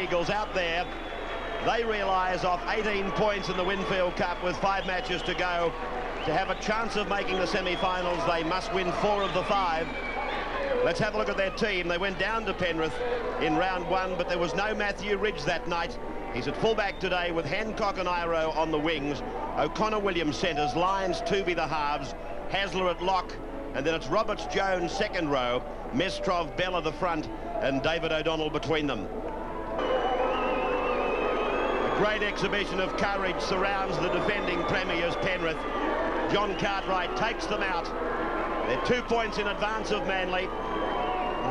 Eagles out there. They realise off 18 points in the Winfield Cup with 5 matches to go, to have a chance of making the semi-finals, they must win 4 of the 5. Let's have a look at their team. They went down to Penrith in round 1, but there was no Matthew Ridge that night. He's at fullback today with Hancock and Iro on the wings. O'Connor Williams centres, Lyons, Tuvey the halves, Hasler at lock, and then it's Roberts Jones second row, Mestrov, Bella the front, and David O'Donnell between them. A great exhibition of courage surrounds the defending premiers Penrith. John Cartwright takes them out. They're 2 points in advance of Manly.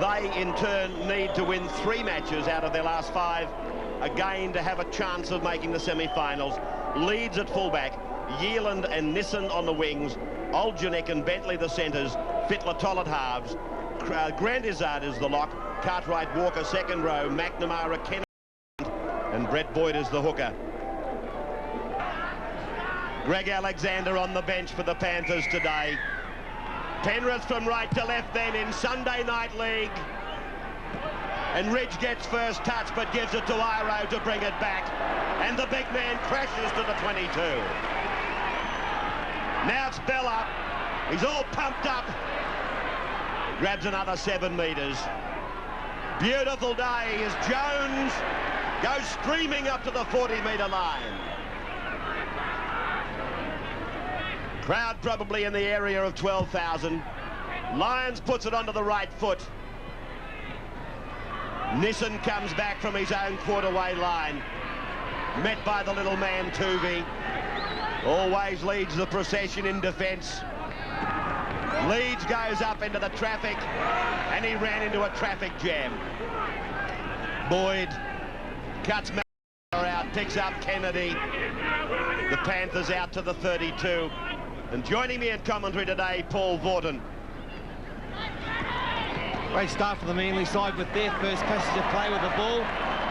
They in turn need to win 3 matches out of their last 5 again to have a chance of making the semi-finals. Leeds at fullback, Yealand and Nissan on the wings, Oljanik and Bentley the centres, Fittler Tollett halves, Grant Izzard is the lock, Cartwright Walker second row, McNamara Kennedy and Brett Boyd is the hooker. Greg Alexander on the bench for the Panthers today. Penrith from right to left then in Sunday Night League. And Ridge gets first touch but gives it to Iro to bring it back. And the big man crashes to the 22. Now it's Bella. He's all pumped up. Grabs another 7 metres. Beautiful day as Jones goes streaming up to the 40-metre line. Crowd probably in the area of 12,000. Lyons puts it onto the right foot. Nissan comes back from his own quarter-way line. Met by the little man Tuvey. Always leads the procession in defence. Leeds goes up into the traffic and he ran into a traffic jam. Boyd cuts out, picks up Kennedy. The Panthers out to the 32. And joining me in commentary today, Paul Vorton. Great start for the Manly side with their first passage of play with the ball.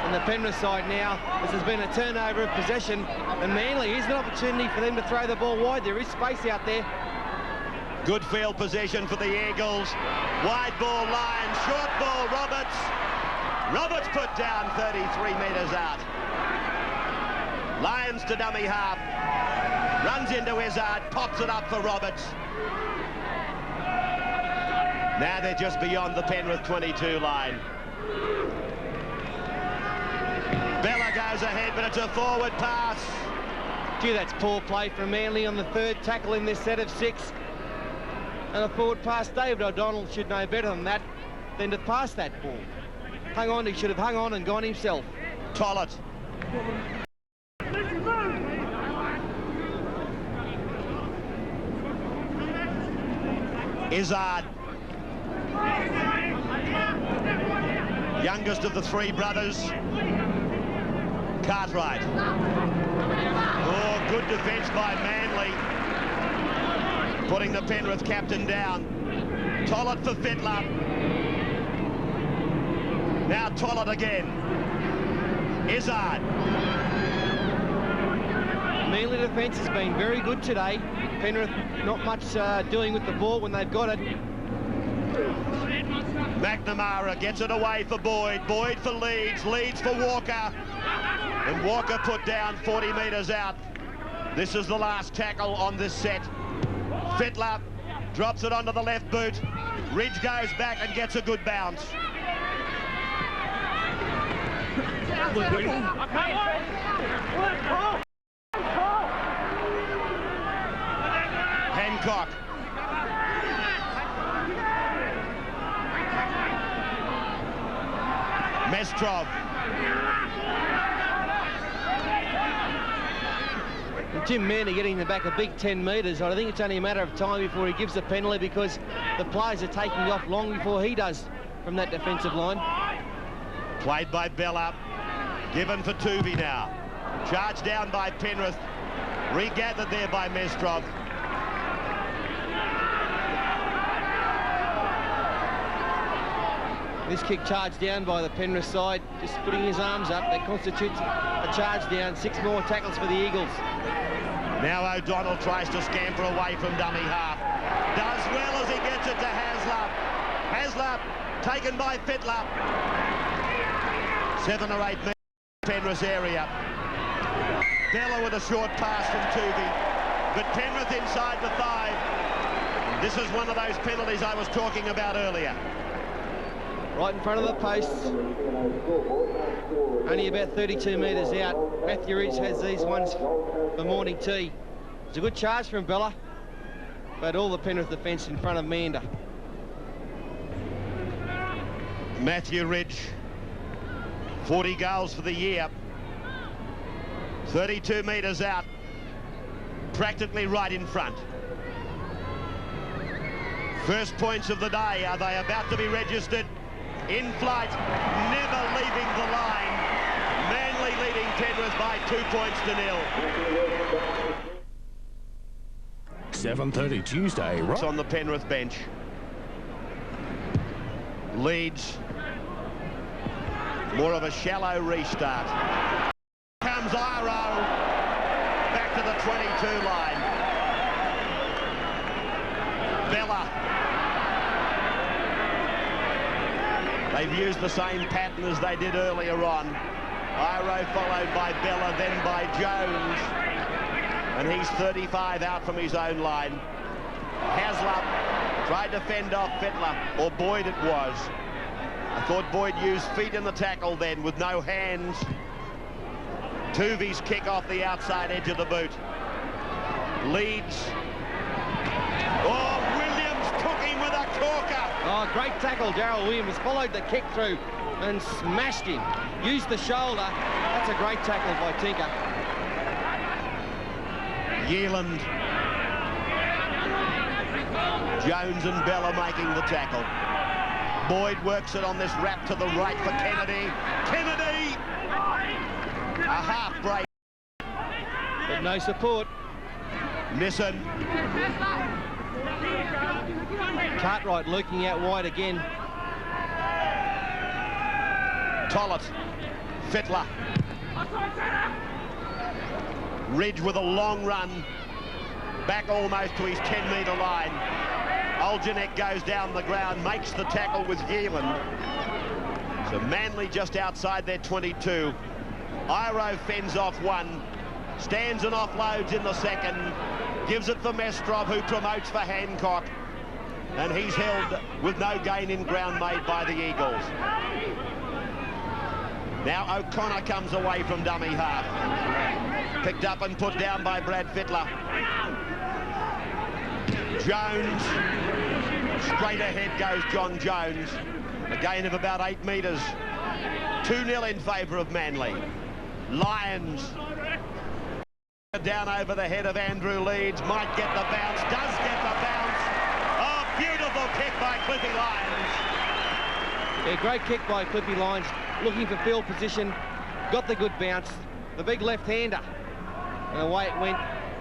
And the Penrith side now, this has been a turnover of possession. And Manly, here's an opportunity for them to throw the ball wide. There is space out there. Good field position for the Eagles. Wide ball, Lyons, short ball, Roberts. Roberts put down 33 metres out. Lyons to dummy half. Runs into Izzard, pops it up for Roberts. Now they're just beyond the Penrith 22 line. Bella goes ahead, but it's a forward pass. Gee, that's poor play from Manly on the 3rd tackle in this set of 6. And a forward pass. David O'Donnell should know better than that, than to pass that ball. Hung on, he should have hung on and gone himself. Tollett. Izzard. Youngest of the 3 brothers. Cartwright. Oh, good defence by Manly. Putting the Penrith captain down. Tollett for Fittler. Now Tollett again. Izzard. Manly defence has been very good today. Penrith not much doing with the ball when they've got it. McNamara gets it away for Boyd. Boyd for Leeds. Leeds for Walker. And Walker put down 40 metres out. This is the last tackle on this set. Fittler drops it onto the left boot. Ridge goes back and gets a good bounce. Hancock. Mestrov. Jim Manny getting the back a big 10 metres. I think it's only a matter of time before he gives the penalty because the players are taking off long before he does from that defensive line. Played by Bella. Given for Tuvey now. Charged down by Penrith. Regathered there by Mestrov. This kick charged down by the Penrith side, just putting his arms up. That constitutes a charge down. 6 more tackles for the Eagles. Now O'Donnell tries to scamper away from dummy half. Does well as he gets it to Hasler. Hasler taken by Fittler. 7 or 8 minutes. Penrith area. Bella with a short pass from Tuvey, but Penrith inside the 5. This is one of those penalties I was talking about earlier. Right in front of the posts. Only about 32 metres out. Matthew Ridge has these ones for morning tea. It's a good charge from Bella, but all the Penrith defence in front of Mander. Matthew Ridge, 40 goals for the year. 32 metres out, practically right in front. First points of the day, are they about to be registered? In flight, never leaving the line. Manly leading Penrith by 2 points to 0. 7:30 Tuesday, right? It's on the Penrith bench. Leeds, more of a shallow restart. Comes Iro, back to the 22 line. Bella. They've used the same pattern as they did earlier on. Iro followed by Bella, then by Jones. And he's 35 out from his own line. Hasler tried to fend off Fittler, or Boyd it was. I thought Boyd used feet in the tackle then with no hands. Tuvey's kick off the outside edge of the boot. Leeds. Oh, Williams took him with a corker. Oh, great tackle, Darryl Williams. Followed the kick through and smashed him. Used the shoulder. That's a great tackle by Tinker. Yealand. Jones and Bella making the tackle. Boyd works it on this wrap to the right for Kennedy. Kennedy! A half break. But no support. Nissan. Cartwright looking out wide again. Tollett. Fittler. Ridge with a long run. Back almost to his 10-metre line. Oljanek goes down the ground, makes the tackle with Yealand. So Manly just outside their 22. Iro fends off one, stands and offloads in the second, gives it for Mestrov, who promotes for Hancock, and he's held with no gain in ground made by the Eagles. Now O'Connor comes away from dummy half. Picked up and put down by Brad Fittler. Jones. Straight ahead goes John Jones. A gain of about 8 metres. 2-0 in favour of Manly. Lyons. Down over the head of Andrew Leeds. Might get the bounce. Does get the bounce. Oh, beautiful kick by Cliffy Lyons. Yeah, great kick by Cliffy Lyons. Looking for field position. Got the good bounce. The big left-hander. And away it went.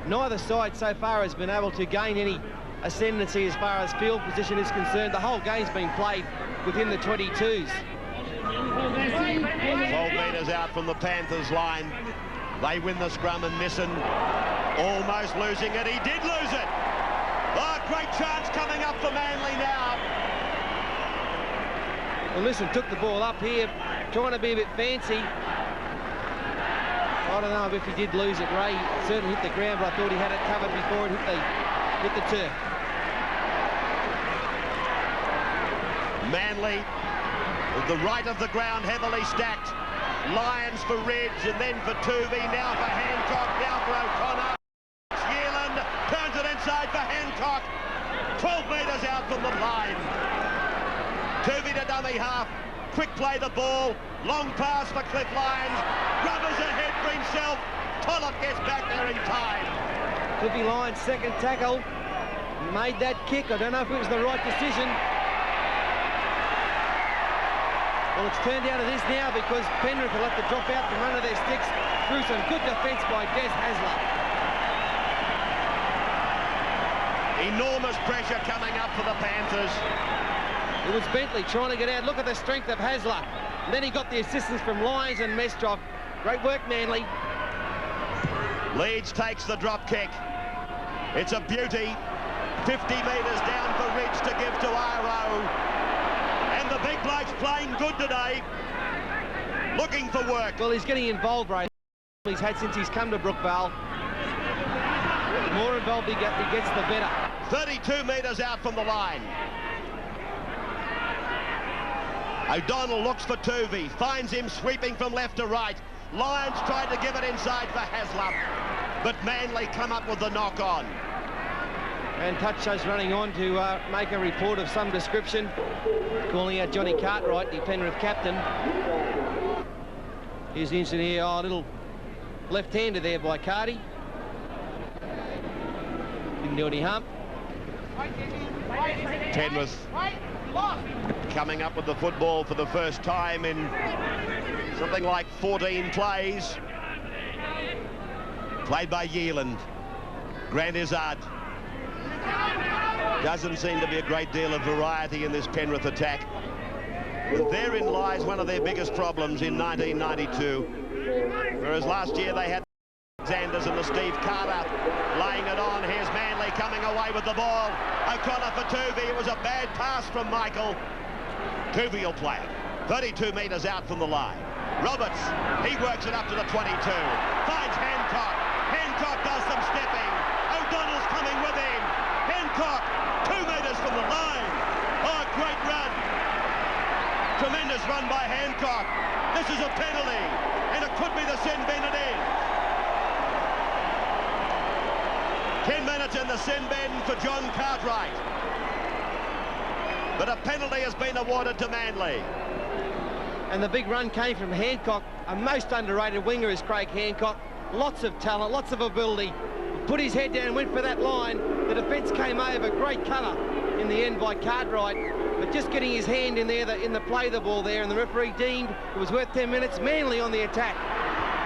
Neither side so far has been able to gain any ascendancy as far as field position is concerned. The whole game's been played within the 22s. 12 metres out from the Panthers line. They win the scrum and Nissan almost losing it. He did lose it. Oh, great chance coming up for Manly now. Well, listen, took the ball up here, trying to be a bit fancy. I don't know if he did lose it. Ray certainly hit the ground, but I thought he had it covered before it hit the turf. Manly with the right of the ground heavily stacked. Lyons for Ridge and then for Tuvey, now for Hancock, now for O'Connor. Yealand turns it inside for Hancock. 12 metres out from the line. Tuvey to dummy half. Quick play the ball. Long pass for Cliff Lyons. Rubbers ahead for himself. Tollett gets back there in time. Cliffy Lyons' second tackle. Made that kick. I don't know if it was the right decision. Well, it's turned out of this now because Penrith will have to drop out from under their sticks through some good defence by Des Hasler. Enormous pressure coming up for the Panthers. It was Bentley trying to get out. Look at the strength of Hasler. And then he got the assistance from Lyons and Mestrov. Great work, Manly. Leeds takes the drop kick. It's a beauty. 50 metres down for Ridge to give to Iro. And the big bloke's playing good today. looking for work. Well, he's getting involved, Ray. He's had since he's come to Brookvale. The more involved he gets, the better. 32 metres out from the line. O'Donnell looks for Tuvey, finds him sweeping from left to right. Lyons tried to give it inside for Haslam, but Manly come up with the knock-on. And Toucho's running on to make a report of some description, calling out Johnny Cartwright, the Penrith captain. Here's the incident here, a little left-hander there by Carty. Didn't do any harm. Penrith coming up with the football for the first time in something like 14 plays. Played by Yeeland. Grant Izzard. Doesn't seem to be a great deal of variety in this Penrith attack. And therein lies one of their biggest problems in 1992. Whereas last year they had Sanders and the Steve Carter laying it on. Here's Manly coming away with the ball. O'Connor for Tuvey. It was a bad pass from Michael. Tuvey will play it. 32 metres out from the line. Roberts, he works it up to the 22. Finds Hancock. Hancock does some stepping. O'Donnell's coming with him. Hancock, 2 metres from the line. Oh, great run. Tremendous run by Hancock. This is a penalty, and it could be the sin bin it is. 10 minutes in the sin bin for John Cartwright. But a penalty has been awarded to Manly. And the big run came from Hancock. A most underrated winger is Craig Hancock. Lots of talent, lots of ability. Put his head down and went for that line. The defence came over. Great cover in the end by Cartwright. But just getting his hand in there, in the play of the ball there, and the referee deemed it was worth 10 minutes. Manly on the attack.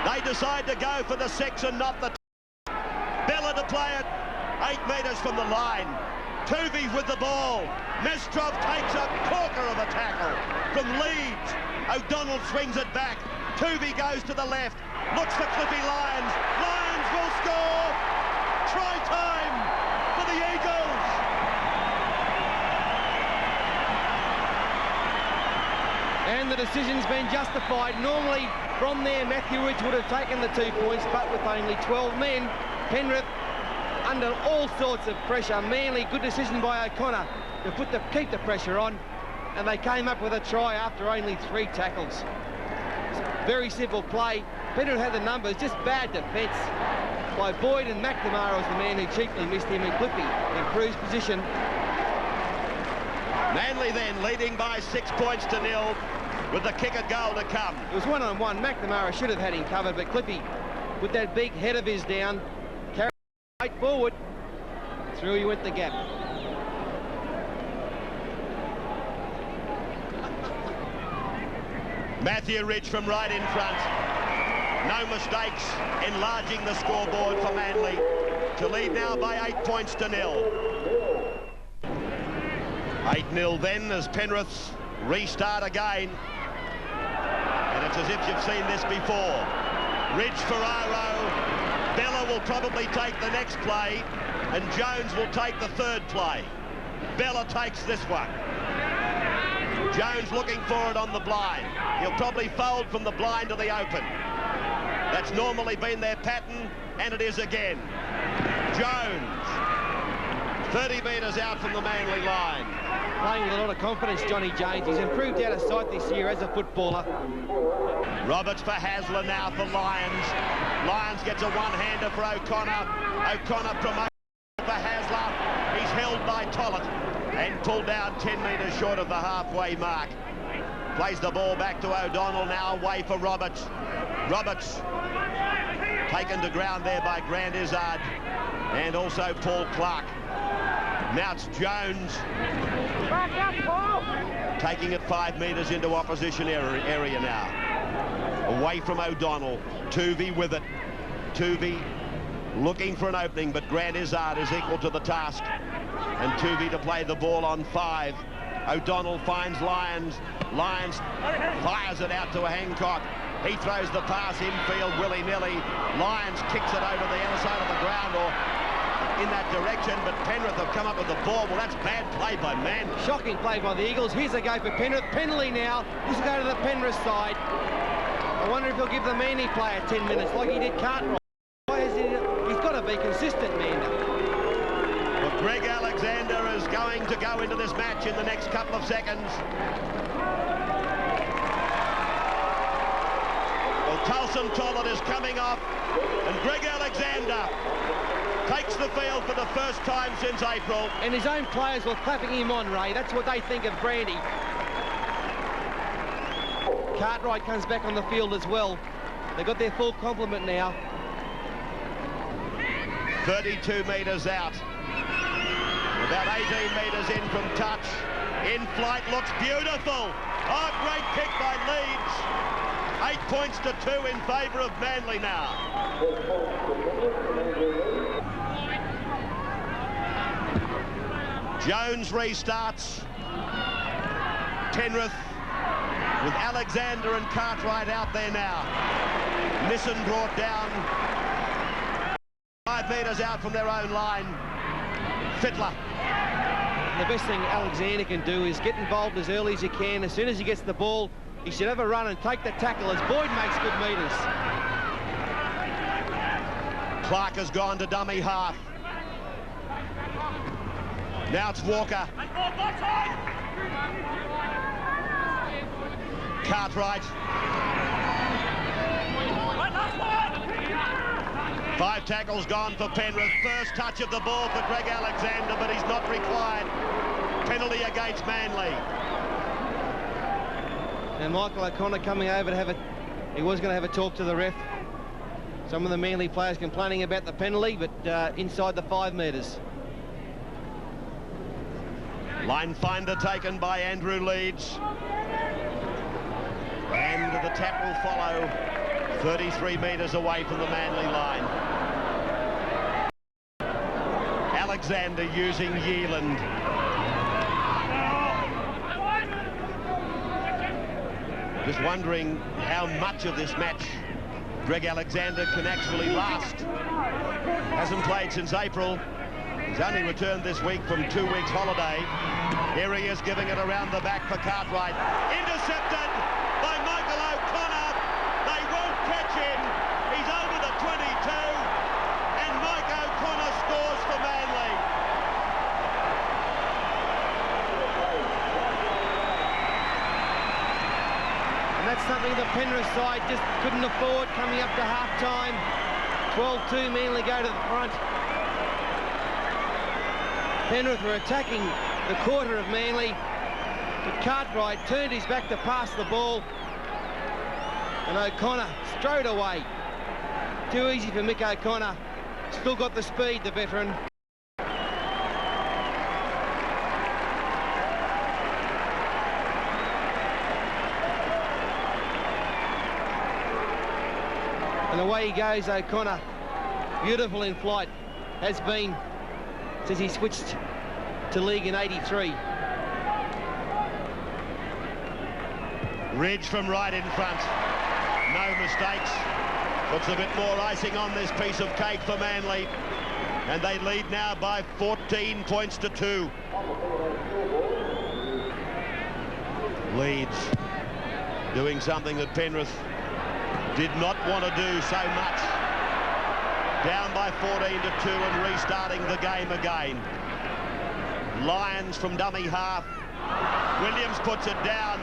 They decide to go for the 6 and not the... Bella to play it 8 metres from the line. Tuvey with the ball. Mestrov takes a corker of a tackle from Leeds. O'Donnell swings it back. Tuvey goes to the left. Looks for Cliffy Lyons. Lyons will score. Try time for the Eagles. And the decision's been justified. Normally, from there, Matthew Ridge would have taken the 2 points, but with only 12 men, Penrith under all sorts of pressure. Manly, good decision by O'Connor to keep the pressure on, and they came up with a try after only 3 tackles. Very simple play. Penrith had the numbers, just bad defence by Boyd, and McNamara was the man who cheaply missed him, and Cliffy improves position. Manly then leading by 6 points to 0 with the kick at goal to come. It was 1-on-1. McNamara should have had him covered, but Cliffy, with that big head of his down, carried right forward. Through he went the gap. Matthew Ridge from right in front. No mistakes, enlarging the scoreboard for Manly to lead now by 8 points to 0. 8-0 then as Penrith restart again. And it's as if you've seen this before. Ridge, Ferraro, Bella will probably take the next play, and Jones will take the 3rd play. Bella takes this one. Jones looking for it on the blind. He'll probably fold from the blind to the open. That's normally been their pattern, and it is again. Jones, 30 metres out from the Manly line. Playing with a lot of confidence, Johnny Jones. He's improved out of sight this year as a footballer. Roberts for Hasler now for Lyons. Lyons gets a one-hander for O'Connor. O'Connor promotes for Hasler. He's held by Tollett and pulled down 10 metres short of the halfway mark. Plays the ball back to O'Donnell, now away for Roberts. Roberts taken to ground there by Grant Izzard and also Paul Clark. Now it's Jones taking it 5 metres into opposition area now. Away from O'Donnell. Tuvey with it. Tuvey looking for an opening, but Grant Izzard is equal to the task. And Tuvey to play the ball on 5. O'Donnell finds Lyons. Lyons fires it out to Hancock. He throws the pass infield willy-nilly. Lyons kicks it over the other side of the ground or in that direction, but Penrith have come up with the ball. Well, that's bad play by Manly. Shocking play by the Eagles. Here's a go for Penrith. Penalty now. This will go to the Penrith side. I wonder if he'll give the Manly player 10 minutes like he did Cartwright. Why is he? He's got to be consistent, Mander. Well, Greg Alexander is going to go into this match in the next couple of seconds. Well, Tulson Tollett is coming off, and Greg Alexander takes the field for the first time since April. And his own players were clapping him on, Ray. That's what they think of Brandy. Cartwright comes back on the field as well. They've got their full complement now. 32 metres out. About 18 metres in from touch. In flight, looks beautiful. Oh, great kick by Leeds. 8 points to 2 in favour of Manly now. Jones restarts. Penrith with Alexander and Cartwright out there now. Nissen brought down 5 metres out from their own line. Fittler. The best thing Alexander can do is get involved as early as he can. As soon as he gets the ball, he should have a run and take the tackle as Boyd makes good metres. Clark has gone to dummy half. Now it's Walker. Cartwright. 5 tackles gone for Penrith. First touch of the ball for Greg Alexander, but he's not required. Penalty against Manly. And Michael O'Connor coming over to have a... He was going to have a talk to the ref. Some of the Manly players complaining about the penalty, but inside the 5 metres. Line finder taken by Andrew Leeds. And the tap will follow 33 metres away from the Manly line. Alexander using Yeeland. Just wondering how much of this match Greg Alexander can actually last. Hasn't played since April. He's only returned this week from 2 weeks holiday. Here he is giving it around the back for Cartwright. Intercepted by Michael O'Connor. They won't catch him. He's over the 22. And Mike O'Connor scores for Manly. And that's something the Penrith side just couldn't afford coming up to half-time. 12-2, Manly go to the front. Penrith were attacking the quarter of Manly, but Cartwright turned his back to pass the ball, and O'Connor strode away. Too easy for Mick O'Connor. Still got the speed, the veteran. And away he goes, O'Connor. Beautiful in flight. Has been since he switched to league in '83. Ridge from right in front. No mistakes. Puts a bit more icing on this piece of cake for Manly. And they lead now by 14 points to 2. Leeds doing something that Penrith did not want to do so much. Down by 14 to 2 and restarting the game again. Lyons from dummy half. Williams puts it down.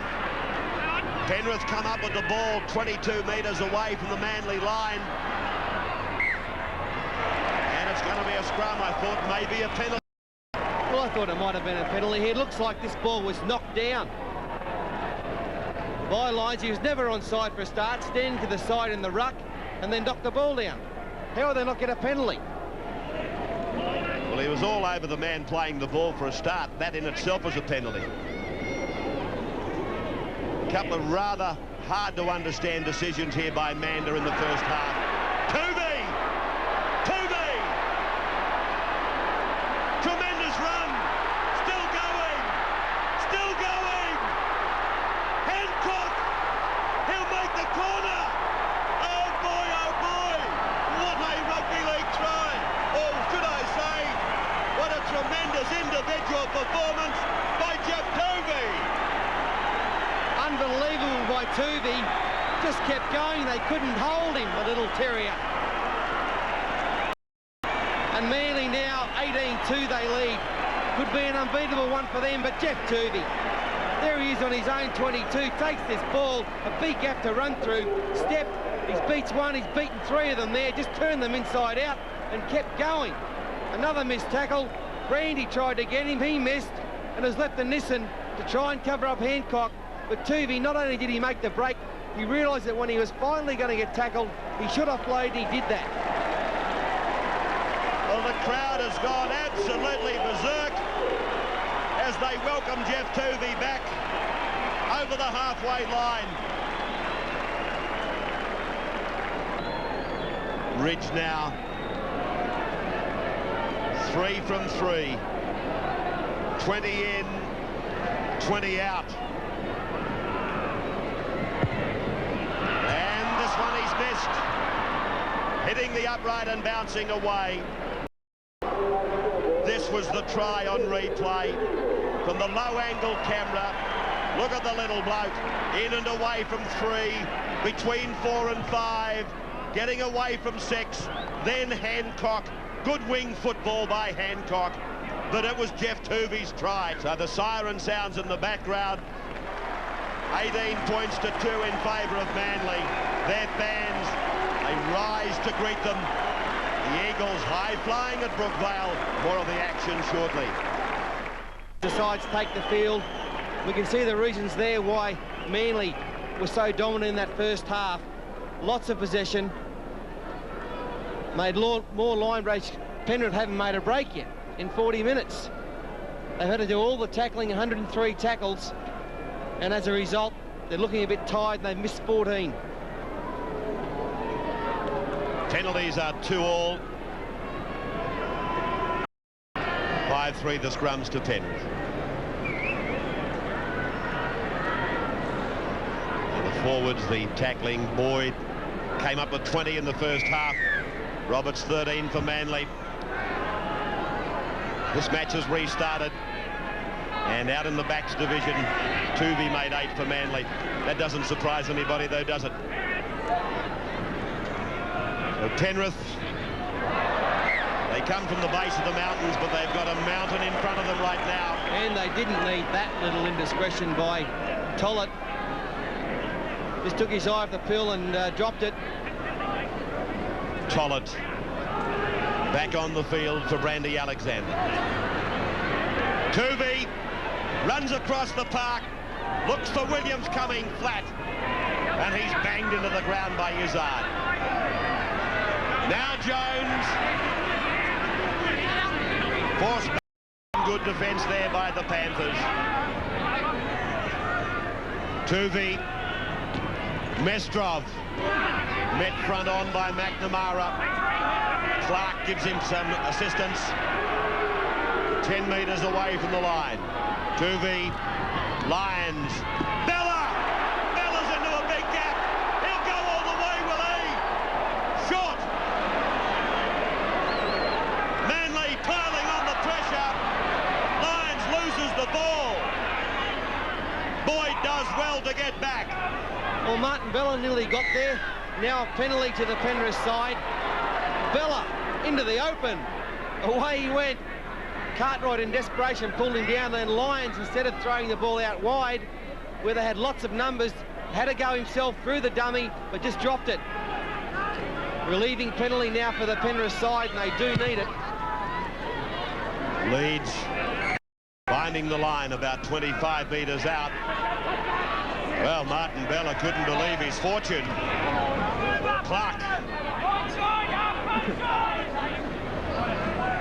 Penrith come up with the ball 22 metres away from the Manly line. And it's going to be a scrum. I thought maybe a penalty. Well, I thought it might have been a penalty. It looks like this ball was knocked down by Lyons. He was never onside for a start, standing to the side in the ruck and then knocked the ball down. How are they not get a penalty? Well, he was all over the man playing the ball for a start. That in itself was a penalty. A couple of rather hard to understand decisions here by Mander in the first half. Tuvey! Tuvey! Tremendous run! Still going! Still going! Hancock! He'll make the corner! Oh boy, oh boy! What a rugby league try! Or should I say, what a tremendous individual performance by Jeff Tuvey! Unbelievable by Tuvey. Just kept going. They couldn't hold him, the little terrier. And Manly now 18-2 they lead. Could be an unbeatable one for them, but Geoff Toovey, there he is on his own 22, takes this ball, a big gap to run through, step, he's beats one, he's beaten three of them there, just turned them inside out and kept going. Another missed tackle. Brandy tried to get him, he missed, and has left the Nissan to try and cover up Hancock. But Toovey, not only did he make the break, he realised that when he was finally going to get tackled, he should offload, and he did that. Well, the crowd has gone absolutely berserk as they welcome Geoff Toovey back over the halfway line. Ridge now 3 from 3, 20 in, 20 out. And this one he's missed, hitting the upright and bouncing away. This was the try on replay from the low angle camera. Look at the little bloke, in and away from 3, between 4 and 5, getting away from 6, then Hancock. Good wing football by Hancock, but it was Geoff Toovey's try. So the siren sounds in the background. 18 points to 2 in favour of Manly. Their fans, they rise to greet them. The Eagles high-flying at Brookvale. More of the action shortly. Decides to take the field. We can see the reasons there why Manly was so dominant in that first half. Lots of possession. Made more line breaks. Penrith haven't made a break yet in 40 minutes. They've had to do all the tackling, 103 tackles, and as a result, they're looking a bit tired and they've missed 14. Penalties are 2-all. 5-3 the scrums to Penrith. And the forwards, the tackling, Boyd came up with 20 in the first half. Roberts 13 for Manly. This match has restarted. And out in the backs division, Toovey made 8 for Manly. That doesn't surprise anybody though, does it? So Penrith, they come from the base of the mountains, but they've got a mountain in front of them right now. And they didn't need that little indiscretion by Tollett. Just took his eye off the pill and dropped it. Tollett back on the field for Brandy Alexander. Toovey runs across the park, looks for Williams coming flat, and he's banged into the ground by Izzard. Now Jones forced back. Good defence there by the Panthers. Toovey, Mestrov met front on by McNamara. Clark gives him some assistance. 10 metres away from the line. Toovey, Lyons, Bella! Bella's into a big gap. He'll go all the way, will he? Short. Manly piling on the pressure. Lyons loses the ball. Boyd does well to get back. Well, Martin Bella nearly got there. Now a penalty to the Penrith side. Bella into the open. Away he went. Cartwright in desperation pulled him down, then Lyons, instead of throwing the ball out wide where they had lots of numbers, had to go himself through the dummy but just dropped it. Relieving penalty now for the Penrith side, and they do need it. Leeds finding the line about 25 metres out. Well, Martin Bella couldn't believe his fortune. Clark.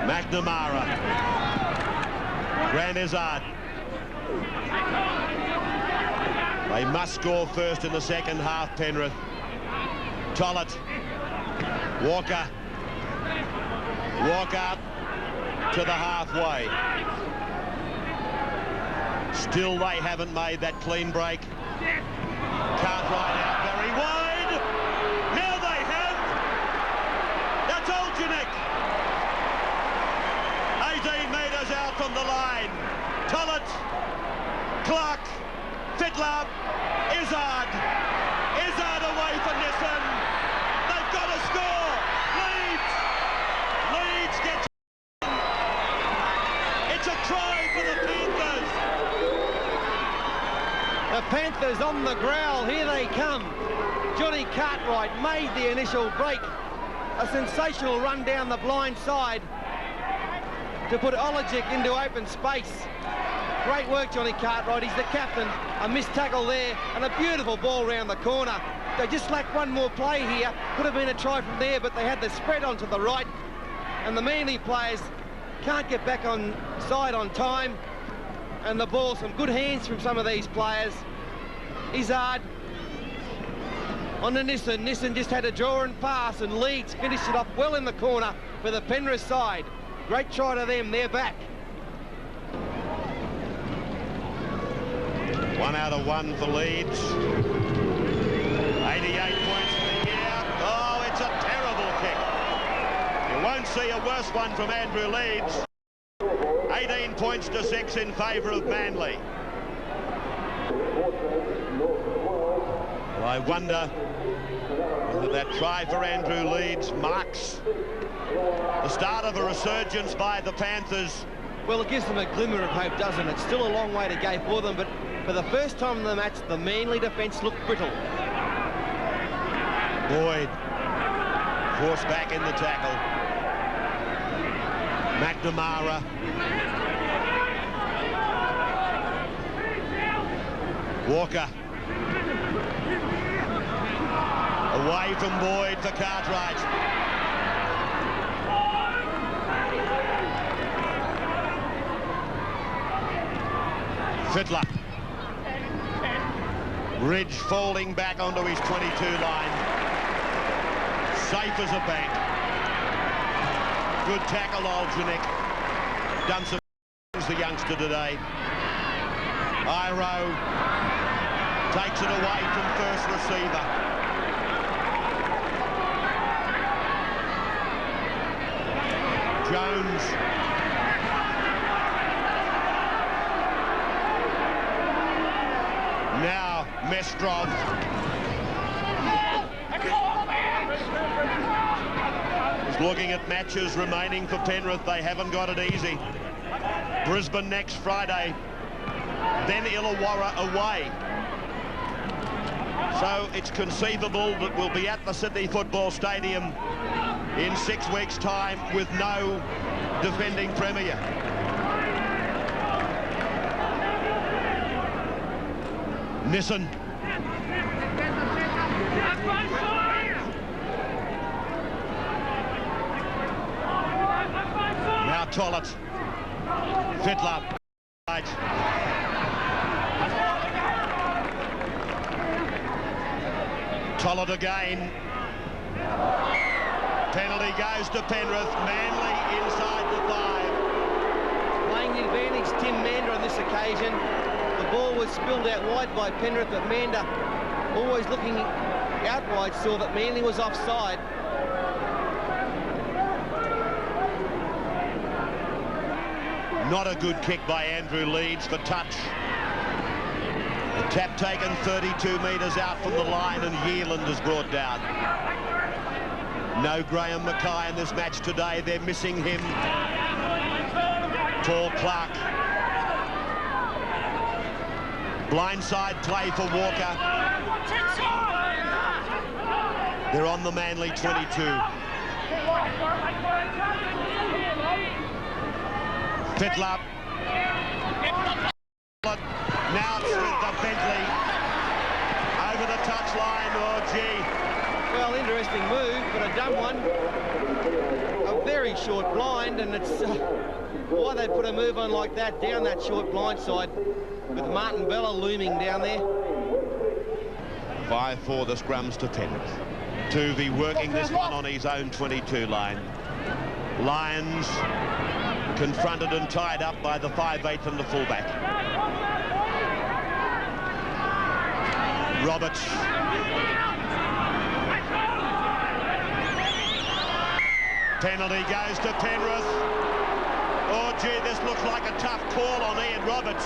McNamara. Grant Izzard. They must score first in the second half, Penrith. Tollett. Walker. Walker to the halfway. Still they haven't made that clean break. Cartwright out very wide. Now they have. That's Oljanik. 18 metres out from the line. Tollett, Clark, Fittler, Izzard. Izzard away for Nissan. Panthers on the growl, here they come. Johnny Cartwright made the initial break. A sensational run down the blind side to put Olajic into open space. Great work, Johnny Cartwright. He's the captain. A missed tackle there and a beautiful ball round the corner. They just lacked one more play here. Could have been a try from there, but they had the spread onto the right. And the Manly players can't get back on side on time. And the ball, some good hands from some of these players. Izzard on to Nissen. Nissen just had a draw and pass, and Leeds finished it off well in the corner for the Penrith side. Great try to them. They're back. 1 out of 1 for Leeds. 88 points for the year. Oh, it's a terrible kick. You won't see a worse one from Andrew Leeds. 18 points to 6 in favour of Manly. Well, I wonder whether that try for Andrew Leeds marks the start of a resurgence by the Panthers. Well, it gives them a glimmer of hope, doesn't it? Still a long way to go for them, but for the first time in the match, the Manly defence looked brittle. Boyd forced back in the tackle. McNamara. Walker. Away from Boyd for Cartwright. Fittler. Ridge folding back onto his 22 line. Safe as a bank. Good tackle, Oljanik. Done some things, the youngster today. Iro takes it away from first receiver. Jones. Now Mestrov. He's looking at matches remaining for Penrith. They haven't got it easy. Brisbane next Friday, then Illawarra away. So it's conceivable that we'll be at the Sydney Football Stadium in 6 weeks' time with no defending premier. Nissen. Now Tollett. Fittler. Right. Tollett again. Penalty goes to Penrith. Manly inside the 5. Playing the advantage, Tim Mander on this occasion. The ball was spilled out wide by Penrith, but Mander, always looking out wide, saw that Manly was offside. Not a good kick by Andrew Leeds for touch. The tap taken 32 metres out from the line, and Yearland is brought down. No Graham Mackay in this match today. They're missing him. Paul Clark. Blindside play for Walker. They're on the Manly 22. Fittler. Now it's with the Bentley. Over the touchline. Oh, gee. Well, interesting move, but a dumb one. A very short blind, and it's why they put a move on like that down that short blind side with Martin Bella looming down there. 5-4 the scrums to Penrith. Tuvey working this one on his own 22 line. Lyons confronted and tied up by the 5'8" and the fullback. Roberts. Penalty goes to Penrith. Oh, gee, this looks like a tough call on Ian Roberts.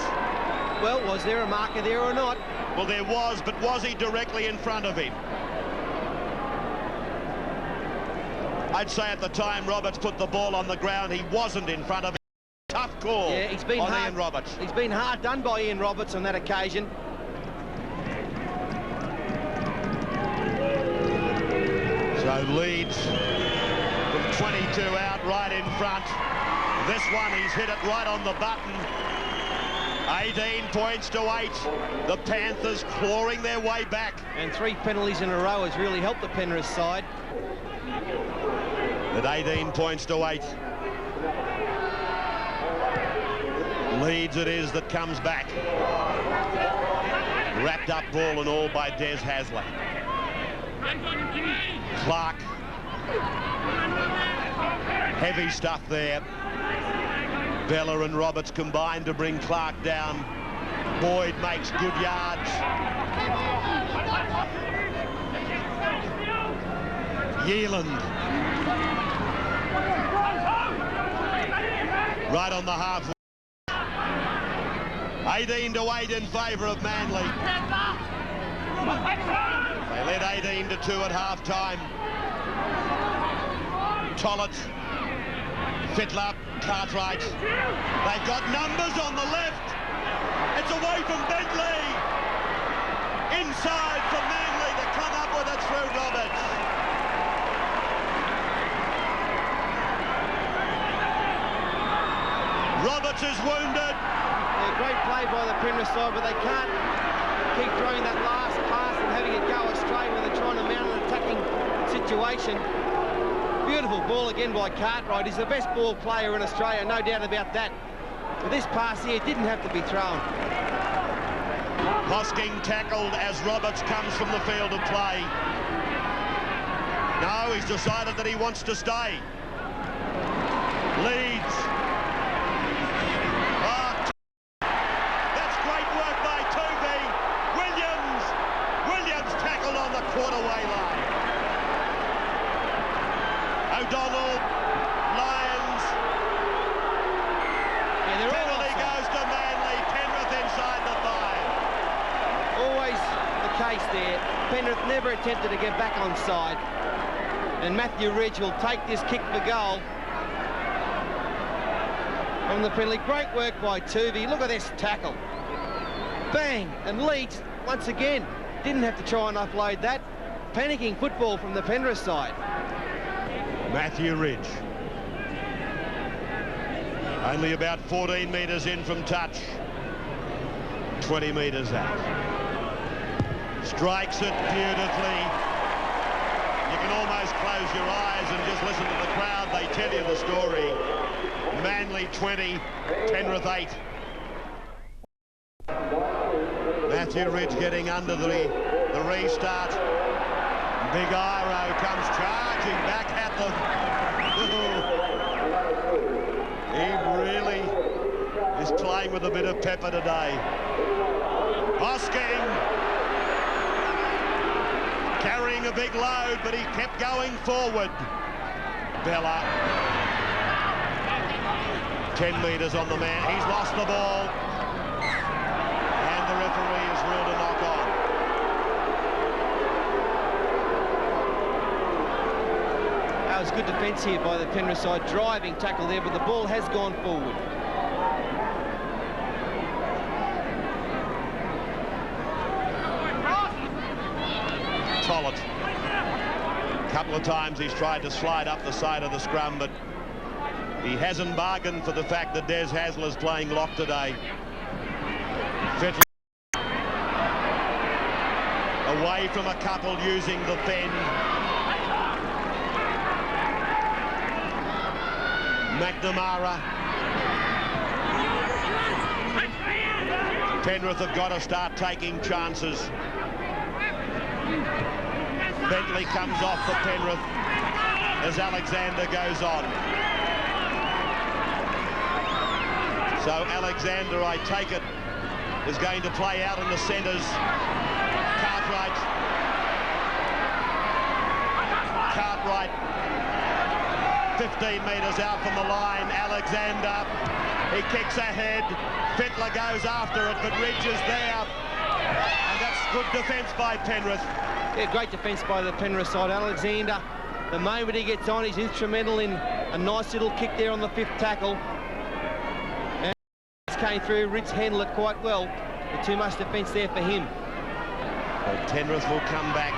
Well, was there a marker there or not? Well, there was, but was he directly in front of him? I'd say at the time Roberts put the ball on the ground, he wasn't in front of him. Tough call. Yeah, he's been on hard, Ian Roberts. He's been hard done by Ian Roberts on that occasion. So Leeds from 22 out right in front. This one, he's hit it right on the button. 18 points to 8. The Panthers clawing their way back. And 3 penalties in a row has really helped the Penrith side. At 18 points to 8. Leeds it is that comes back. Wrapped up ball and all by Des Hasler. Clark. Heavy stuff there. Bella and Roberts combined to bring Clark down. Boyd makes good yards. Yealand. Right on the half. 18 to 8 in favour of Manly. They led 18 to 2 at half time. Tollett, Fittler, Cartwright. They've got numbers on the left. It's away from Bentley. Inside for Manly to come up with it through Roberts. Roberts is wounded. Great play by the Penrith side, but they can't keep throwing that last pass and having it go astray when they're trying to mount an attacking situation. Beautiful ball again by Cartwright. He's the best ball player in Australia, no doubt about that. But this pass here didn't have to be thrown. Hosking tackled as Roberts comes from the field of play. No, he's decided that he wants to stay. Leeds. Quarterway line. O'Donnell, Lyons. Yeah, penalty goes to Manly. Penrith inside the 5. Always the case there. Penrith never attempted to get back onside. And Matthew Ridge will take this kick for goal from the penalty. Great work by Tuvey. Look at this tackle. Bang! And Leeds, once again, didn't have to try and offload that. Panicking football from the Penrith side. Matthew Ridge. Only about 14 metres in from touch. 20 metres out. Strikes it beautifully. You can almost close your eyes and just listen to the crowd. They tell you the story. Manly 20, Penrith 8. Matthew Ridge getting under the restart. Big Iro comes charging back at them. He really is playing with a bit of pepper today. Hosking. Carrying a big load, but he kept going forward. Bella. 10 metres on the man. He's lost the ball. And the referee has ruled a knock on. That was good defence here by the Penrith side. Driving tackle there, but the ball has gone forward. Tollett. A couple of times he's tried to slide up the side of the scrum, but he hasn't bargained for the fact that Des Hasler's playing lock today. Fittler. Away from a couple using the fen. McNamara. Penrith have got to start taking chances. Bentley comes off for Penrith as Alexander goes on. So Alexander, I take it, is going to play out in the centres. Cartwright 15 metres out from the line. Alexander, he kicks ahead. Fittler goes after it, but Ridge is there. And that's good defence by Penrith. Yeah, great defence by the Penrith side. Alexander, the moment he gets on, he's instrumental in a nice little kick there on the 5th tackle. And came through. Ridge handled it quite well, but too much defence there for him. But Penrith will come back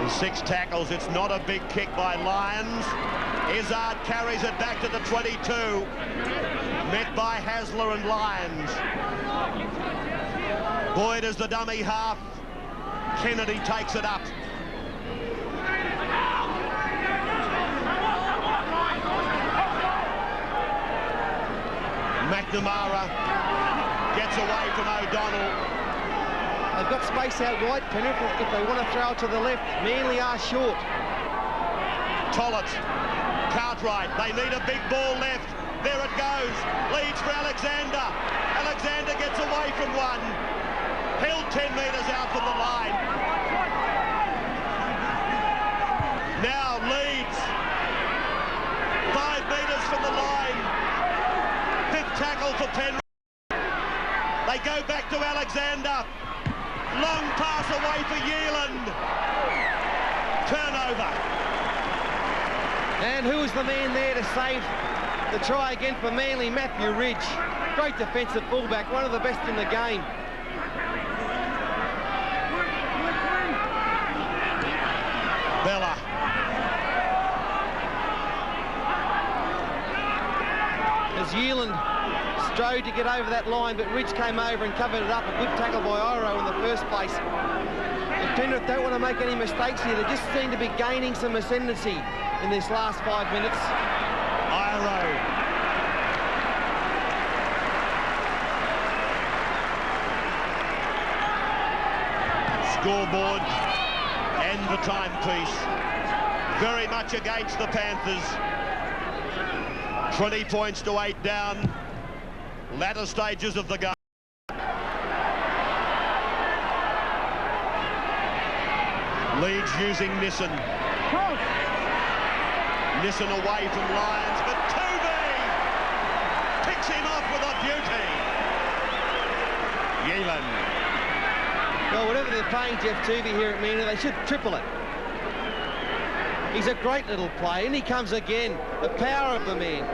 And 6 tackles. It's not a big kick by Lyons. Izzard carries it back to the 22. Met by Hasler and Lyons. Boyd is the dummy half. Kennedy takes it up. McNamara gets away from O'Donnell. They've got space out wide, Penrith, if they want to throw it to the left. Manly are short. Tollett, Cartwright, they need a big ball left. There it goes. Leads for Alexander. Alexander gets away from one. Held 10 metres out from the line. Now Leeds. 5 metres from the line. 5th tackle for Penrith. They go back to Alexander. Long pass away for Yealand. Turnover. And who was the man there to save the try again for Manly? Matthew Ridge. Great defensive fullback, one of the best in the game. Bella. As Yealand strode to get over that line, but Ridge came over and covered it up. A good tackle by Iro in the first place. If Penrith don't want to make any mistakes here, they just seem to be gaining some ascendancy in this last 5 minutes. Iro. Scoreboard and the timepiece. Very much against the Panthers. 20 points to 8 down. Latter stages of the game. Leeds using Nissen. Nissen away from Lyons, but Tuvey picks him off with a beauty. Yealand. Well, whatever they're paying Jeff Tuvey here at Manly, they should triple it. He's a great little play, and he comes again. The power of the man.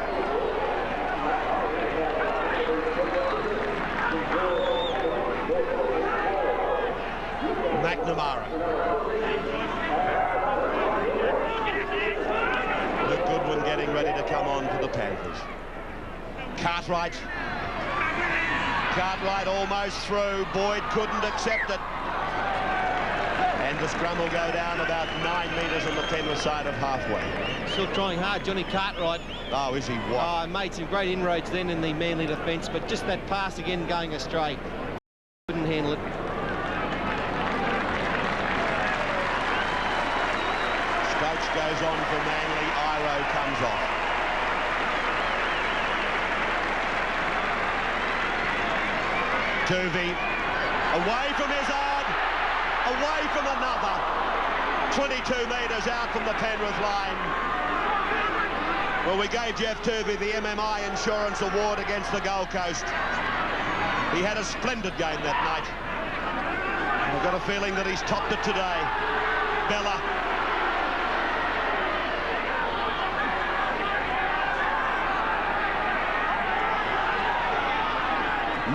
McNamara. Luke Goodwin getting ready to come on for the Panthers. Cartwright. Cartwright almost through. Boyd couldn't accept it. And the scrum will go down about 9 metres on the Penrith side of halfway. Still trying hard, Johnny Cartwright. Oh, is he what? Oh, made some great inroads then in the Manly defence, but just that pass again going astray. Couldn't handle it. Stokes goes on for Manly. Iro comes off. Tuvey away from Izzard, away from another. 22 metres out from the Penrith line. Well, we gave Jeff Tuvey the MMI Insurance Award against the Gold Coast. He had a splendid game that night. I've got a feeling that he's topped it today. Bella.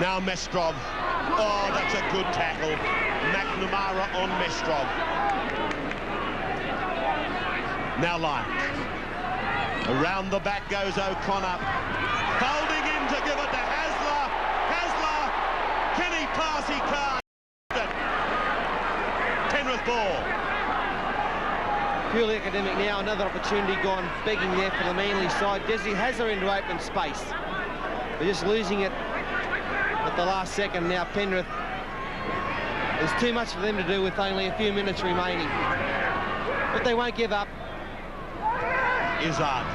Now Mestrov. Oh, that's a good tackle. McNamara on Mestrov. Now Lyons. Around the back goes O'Connor. Folding in to give it to Hasler. Hasler. Can he pass? He can't. Penrith ball. Purely academic now. Another opportunity gone begging there for the Manly side. Desi has her into open space. They're just losing it at the last second. Now Penrith, there's too much for them to do with only a few minutes remaining, but they won't give up. Izzard.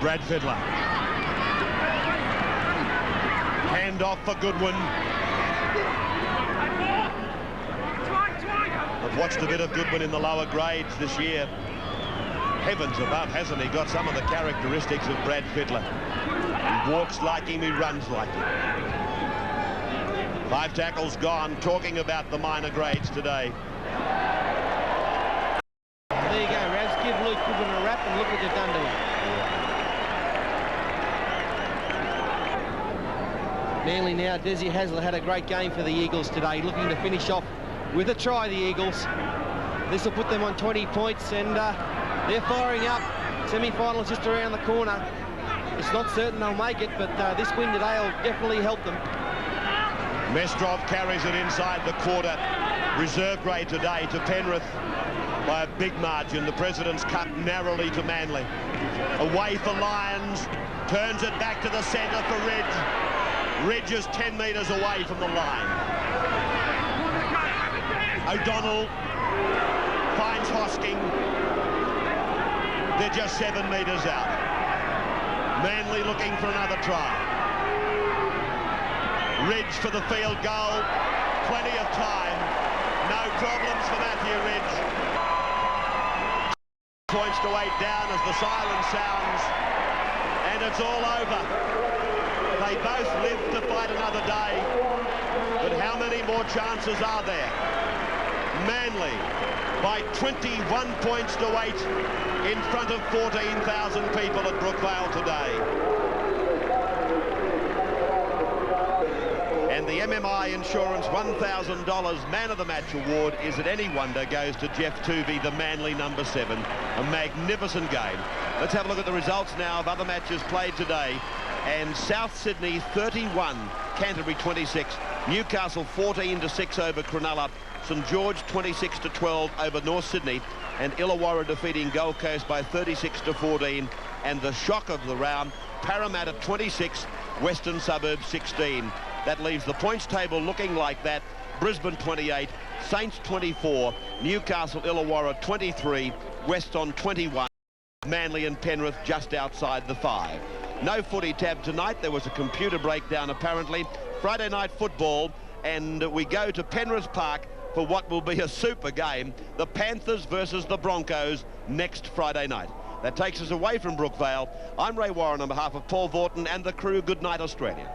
Brad Fiddler. Hand off for Goodwin. I've watched a bit of Goodwin in the lower grades this year. Heavens above, hasn't he got some of the characteristics of Brad Fiddler? He walks like him, he runs like him. 5 tackles gone, talking about the minor grades today. There you go, Ravs. Give Luke Goodwin a rap and look what you've done to him. Manly now, Desi Hasler had a great game for the Eagles today, looking to finish off with a try, the Eagles. This will put them on 20 points, and they're firing up. Semi-finals just around the corner. It's not certain they'll make it, but this win today will definitely help them. Mestrov carries it inside the quarter. Reserve grade today to Penrith by a big margin. The President's Cup narrowly to Manly. Away for Lions. Turns it back to the centre for Ridge. Ridge is 10 metres away from the line. O'Donnell finds Hosking. They're just 7 metres out. Manly looking for another try. Ridge for the field goal. Plenty of time. No problems for Matthew Ridge. Points to 8 down as the siren sounds. And it's all over. They both live to fight another day. But how many more chances are there? Manly by 21 points to 8 in front of 14,000 people at Brookvale today. And the MMI Insurance $1,000 Man of the Match award, is it any wonder, goes to Jeff Tuvey, the Manly number 7. A magnificent game. Let's have a look at the results now of other matches played today. And South Sydney 31, Canterbury 26, Newcastle 14-6 over Cronulla, St George 26-12 over North Sydney, and Illawarra defeating Gold Coast by 36-14. And the shock of the round, Parramatta 26, Western Suburbs 16. That leaves the points table looking like that. Brisbane 28, Saints 24, Newcastle Illawarra 23, Weston 21, Manly and Penrith just outside the 5. No footy tab tonight. There was a computer breakdown apparently. Friday night football, and we go to Penrith Park for what will be a super game. The Panthers versus the Broncos next Friday night. That takes us away from Brookvale. I'm Ray Warren on behalf of Paul Vaughton and the crew. Good night, Australia.